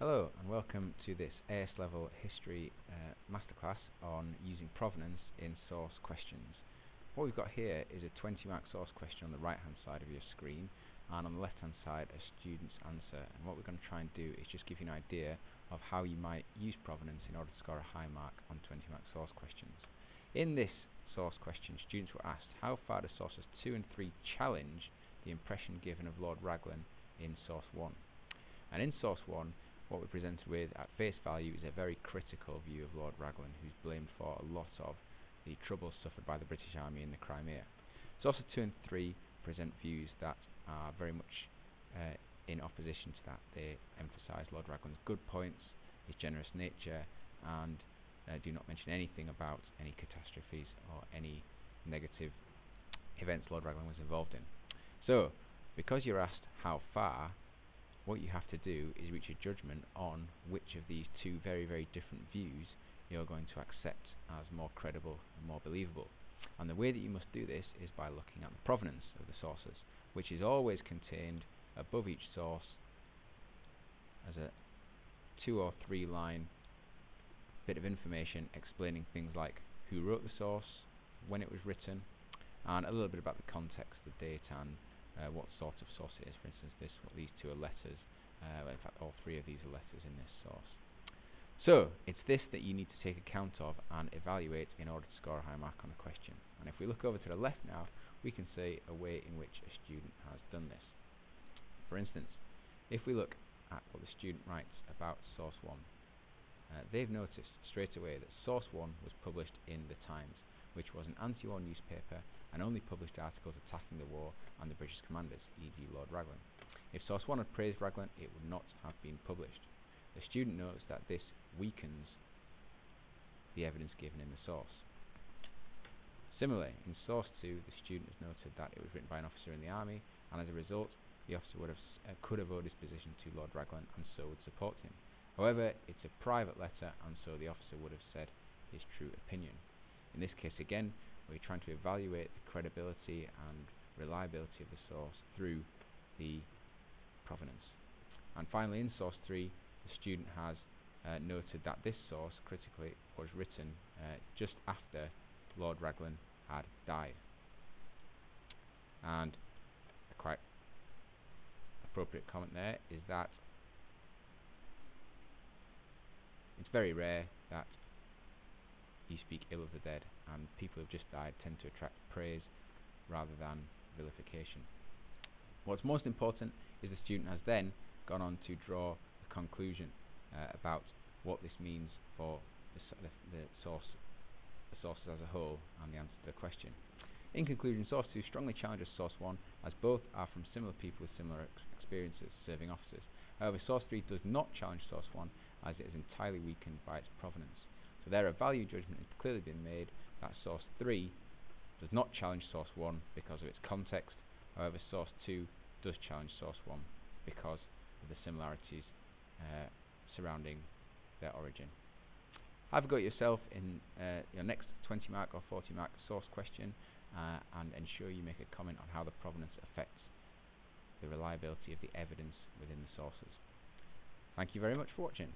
Hello and welcome to this AS level history masterclass on using provenance in source questions. What we've got here is a 20-mark source question on the right hand side of your screen, and on the left hand side a student's answer, and what we're going to try and do is just give you an idea of how you might use provenance in order to score a high mark on 20-mark source questions. In this source question, students were asked how far do sources 2 and 3 challenge the impression given of Lord Raglan in source 1. And in source 1, what we're presented with at face value is a very critical view of Lord Raglan, who's blamed for a lot of the troubles suffered by the British Army in the Crimea. Sources 2 and 3 present views that are very much in opposition to that. They emphasise Lord Raglan's good points, his generous nature, and do not mention anything about any catastrophes or any negative events Lord Raglan was involved in. So, because you're asked how far, what you have to do is reach a judgment on which of these two very, very different views you're going to accept as more credible and more believable. And the way that you must do this is by looking at the provenance of the sources, which is always contained above each source as a 2 or 3 line bit of information explaining things like who wrote the source, when it was written, and a little bit about the context, the date, and what sort of source it is. For instance, these two are letters. In fact, all 3 of these are letters in this source. So it's this that you need to take account of and evaluate in order to score a high mark on a question. And if we look over to the left now, we can see a way in which a student has done this. For instance, if we look at what the student writes about source 1, they've noticed straight away that source 1 was published in the Times, which was an anti-war newspaper and only published articles attacking the war and the British commanders, e.g. Lord Raglan. If source 1 had praised Raglan, it would not have been published. The student notes that this weakens the evidence given in the source. Similarly, in source 2, the student has noted that it was written by an officer in the army, and as a result, the officer could have owed his position to Lord Raglan and so would support him. However, it's a private letter, and so the officer would have said his true opinion. In this case again, we're trying to evaluate the credibility and reliability of the source through the provenance. And finally, in source 3, the student has noted that this source, critically, was written just after Lord Raglan had died. And a quite appropriate comment there is that it's very rare that you speak ill of the dead, and people who have just died tend to attract praise rather than vilification. What's most important is the student has then gone on to draw a conclusion about what this means for the sources as a whole and the answer to the question. In conclusion, source 2 strongly challenges source 1 as both are from similar people with similar experiences serving officers. However, source 3 does not challenge source 1 as it is entirely weakened by its provenance. So there a value judgment has clearly been made that source 3 does not challenge source 1 because of its context. However, source 2 does challenge source 1 because of the similarities surrounding their origin. Have a go at yourself in your next 20-mark or 40-mark source question and ensure you make a comment on how the provenance affects the reliability of the evidence within the sources. Thank you very much for watching.